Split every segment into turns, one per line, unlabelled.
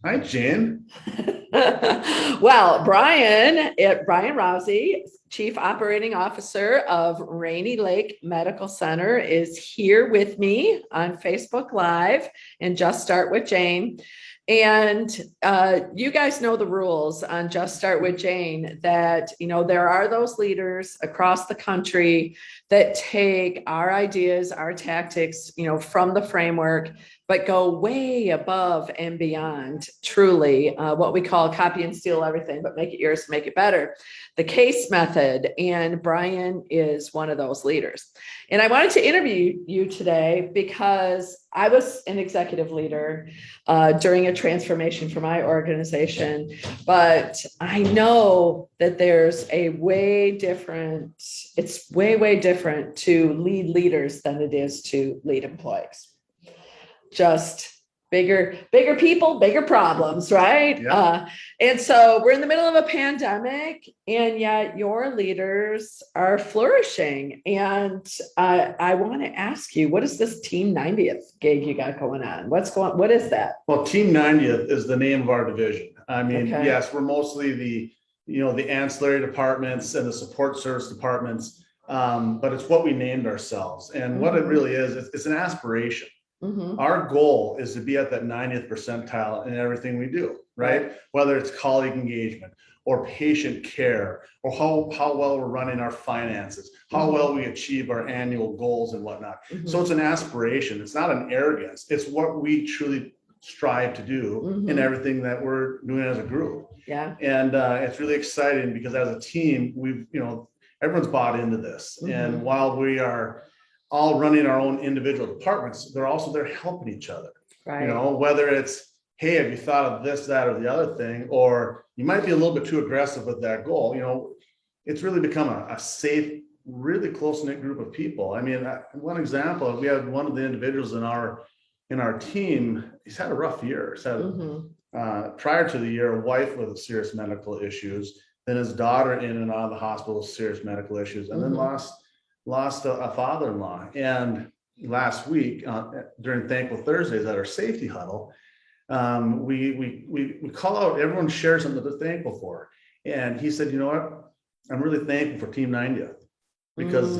Hi, Jane.
Well, Brian Rauzi, Chief Operating Officer of Rainy Lake Medical Center, is here with me on Facebook Live and Just Start with Jane. And you guys know the rules on Just Start with Jane that, there are those leaders across the country that take our ideas, our tactics, from the framework, but go way above and beyond, truly, what we call copy and steal everything, but make it yours, make it better. The case method. And Brian is one of those leaders. And I wanted to interview you today because I was an executive leader during a transformation for my organization, but I know that there's it's way different to lead leaders than it is to lead employees. Just bigger people, bigger problems, right?
Yeah.
And so we're in the middle of a pandemic, and yet your leaders are flourishing. And I want to ask you, what is this Team 90th gig you got going on? What is that?
Well, Team 90th is the name of our division. I mean,
Okay.
yes, we're mostly the ancillary departments and the support service departments, but it's what we named ourselves. And what it really is, it's an aspiration.
Mm-hmm.
Our goal is to be at that 90th percentile in everything we do, right? Whether it's colleague engagement or patient care, or how well we're running our finances, how well we achieve our annual goals and whatnot. So it's an aspiration. It's not an arrogance. It's what we truly strive to do in everything that we're doing as a group.
Yeah.
And it's really exciting because as a team, everyone's bought into this. And while we are all running our own individual departments, they're helping each other.
Right.
Whether it's, hey, have you thought of this, that, or the other thing, or you might be a little bit too aggressive with that goal. It's really become a safe, really close-knit group of people. I mean, one example, we had one of the individuals in our team, he's had a rough year. He's had prior to the year, a wife with serious medical issues, then his daughter in and out of the hospital with serious medical issues, and then lost a father-in-law. And last week during Thankful Thursdays at our safety huddle, we call out, everyone shares something that they're thankful for. And he said, you know what, I'm really thankful for Team 90th because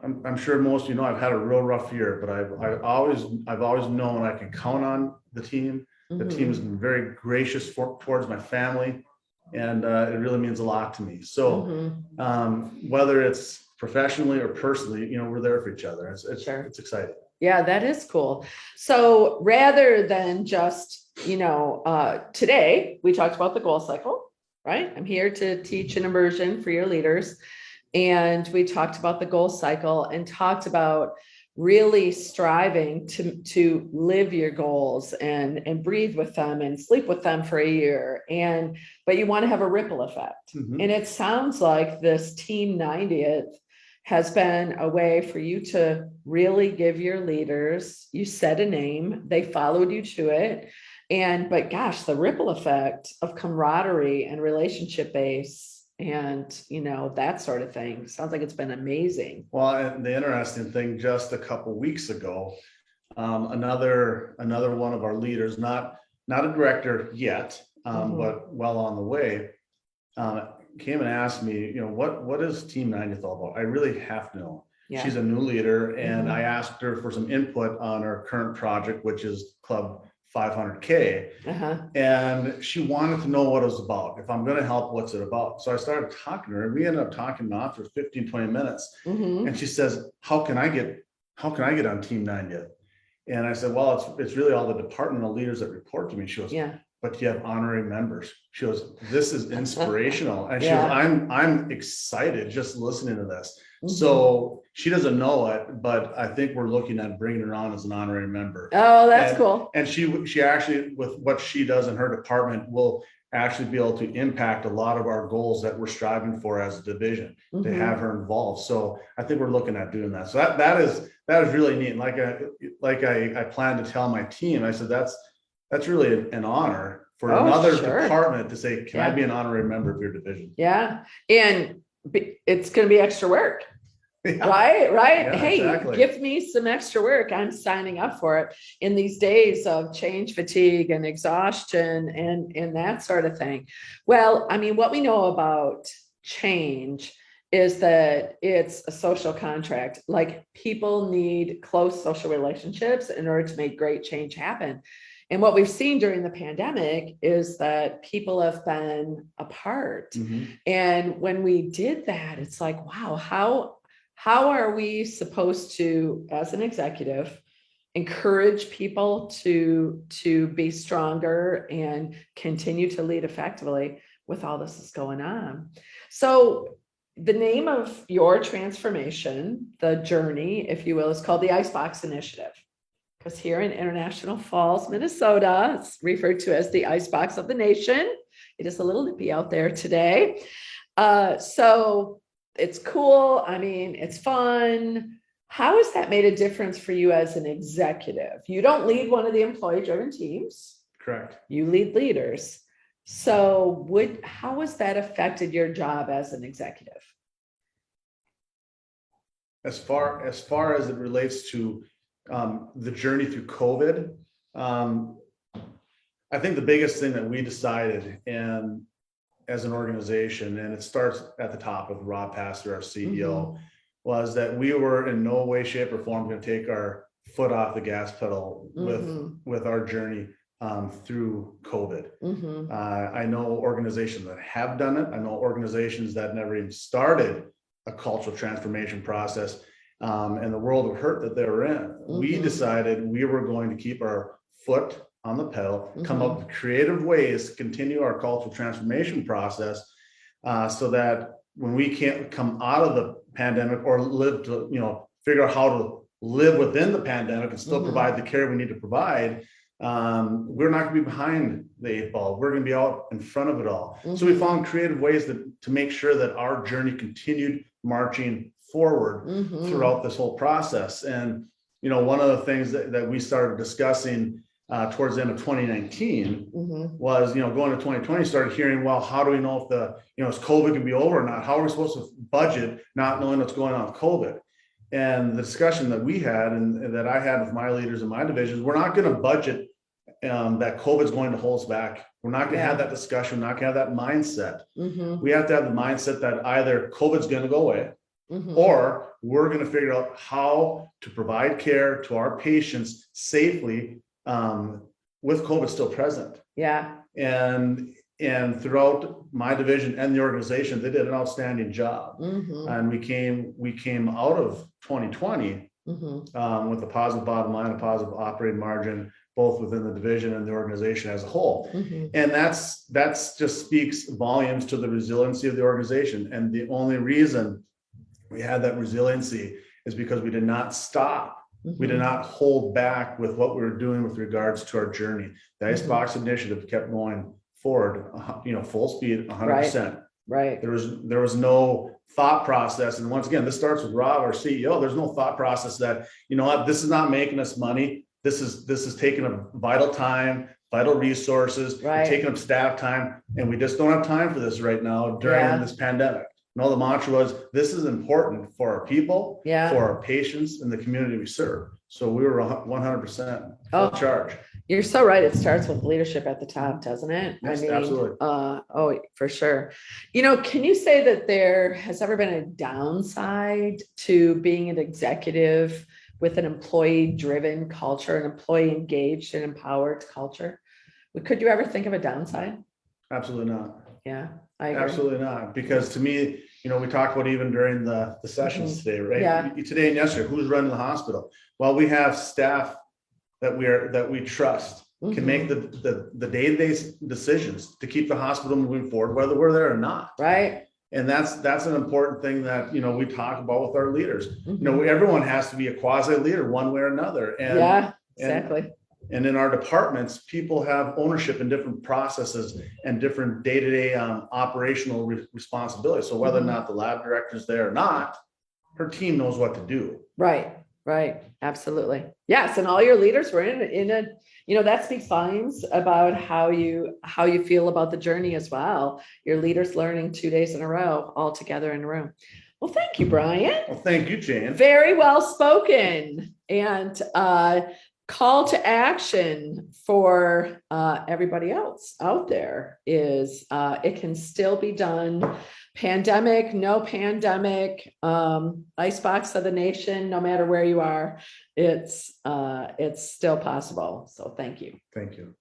I'm sure most of I've had a real rough year, but I've always known I can count on the team. The team has been very gracious towards my family, and it really means a lot to me. So whether it's professionally or personally, we're there for each other. It's exciting.
Yeah, that is cool. So rather than just, today we talked about the goal cycle, right? I'm here to teach an immersion for your leaders. And we talked about the goal cycle and talked about really striving to live your goals and breathe with them and sleep with them for a year. But you want to have a ripple effect. And it sounds like this Team 90th has been a way for you to really give your leaders, you said a name, they followed you to it. But gosh, the ripple effect of camaraderie and relationship base and, that sort of thing. Sounds like it's been amazing.
Well, and the interesting thing, just a couple weeks ago, another one of our leaders, not a director yet, but well on the way, came and asked me, what is Team 90th all about? I really have to know. Yeah. She's a new leader, and I asked her for some input on her current project, which is Club 500K. And she wanted to know what it was about. If I'm going to help, what's it about? So I started talking to her, and we ended up talking about for 15, 20 minutes. And she says, how can I get on Team 90th? And I said, well, it's really all the departmental leaders that report to me. She goes, yeah, but you have honorary members. She goes, this is inspirational. And she goes, I'm excited just listening to this. So she doesn't know it, but I think we're looking at bringing her on as an honorary member.
Oh, that's cool.
And she actually, with what she does in her department, will actually be able to impact a lot of our goals that we're striving for as a division to have her involved. So I think we're looking at doing that. So that is really neat. And like I plan to tell my team, I said, that's really an honor for another department to say, can I be an honorary member of your division?
Yeah. And it's going to be extra work.
Yeah.
Right.
Yeah,
Hey,
exactly.
give me some extra work. I'm signing up for it in these days of change fatigue and exhaustion and that sort of thing. Well, I mean, what we know about change is that it's a social contract. Like people need close social relationships in order to make great change happen. And what we've seen during the pandemic is that people have been apart.
Mhm.
And when we did that, it's like, wow, how are we supposed to, as an executive, encourage people to be stronger and continue to lead effectively with all this is going on? So the name of your transformation, the journey, if you will, is called the Icebox Initiative. Because here in International Falls, Minnesota, it's referred to as the icebox of the nation. It is a little nippy out there today. So it's cool. I mean, it's fun. How has that made a difference for you as an executive? You don't lead one of the employee-driven teams.
Correct.
You lead leaders. So how has that affected your job as an executive?
As far as it relates to the journey through COVID, I think the biggest thing that we decided, and as an organization, and it starts at the top with Rob Pastor, our CEO, was that we were in no way, shape, or form going to take our foot off the gas pedal with our journey through COVID. I know organizations that have done it. I know organizations that never even started a cultural transformation process, and the world of hurt that they were in. We decided we were going to keep our foot on the pedal, come up with creative ways to continue our cultural transformation process, so that when we can't come out of the pandemic or live to, figure out how to live within the pandemic and still provide the care we need to provide, we're not going to be behind the eight ball. We're going to be out in front of it all. So we found creative ways to make sure that our journey continued marching forward throughout this whole process. And, one of the things that we started discussing towards the end of 2019 was, going to 2020, started hearing, well, how do we know if is COVID going to be over or not? How are we supposed to budget not knowing what's going on with COVID? And the discussion that we had and that I had with my leaders in my divisions, we're not going to budget that COVID is going to hold us back. We're not going to have that discussion. We're not going to have that mindset. We have to have the mindset that either COVID is going to go away, or we're going to figure out how to provide care to our patients safely with COVID still present.
Yeah.
And throughout my division and the organization, they did an outstanding job. And we came out of 2020 with a positive bottom line, a positive operating margin, both within the division and the organization as a whole. And that's just speaks volumes to the resiliency of the organization. And the only reason we had that resiliency is because we did not stop. We did not hold back with what we were doing with regards to our journey. The Icebox Initiative kept going forward, full speed, 100%.
Right.
There was no thought process. And once again, this starts with Rob, our CEO. There's no thought process that, this is not making us money. This is taking up vital time, vital resources, taking up staff time. And we just don't have time for this right now during this pandemic. No, the mantra was, this is important for our people, for our patients, and the community we serve. So we were 100% full charge.
You're so right. It starts with leadership at the top, doesn't it?
Yes, absolutely.
For sure. Can you say that there has ever been a downside to being an executive with an employee-driven culture, an employee-engaged and empowered culture? Could you ever think of a downside?
Absolutely not.
Yeah, I agree.
Absolutely not. Because to me, we talked about even during the sessions today, right?
Yeah.
Today and yesterday, who's running the hospital? Well, we have staff that we trust can make the day-to-day decisions to keep the hospital moving forward, whether we're there or not.
Right.
And that's an important thing that, we talk about with our leaders. Everyone has to be a quasi leader one way or another. And
exactly.
And in our departments, people have ownership in different processes and different day-to-day operational responsibilities. So whether or not the lab director is there or not, her team knows what to do.
Right. Absolutely. Yes. And all your leaders were in a, that speaks volumes about how you feel about the journey as well. Your leaders learning 2 days in a row, all together in a room. Well, thank you, Brian.
Well, thank you, Jane.
Very well spoken. And call to action for everybody else out there is it can still be done. Pandemic, no pandemic, icebox of the nation, no matter where you are, it's still possible. So thank you.
Thank you.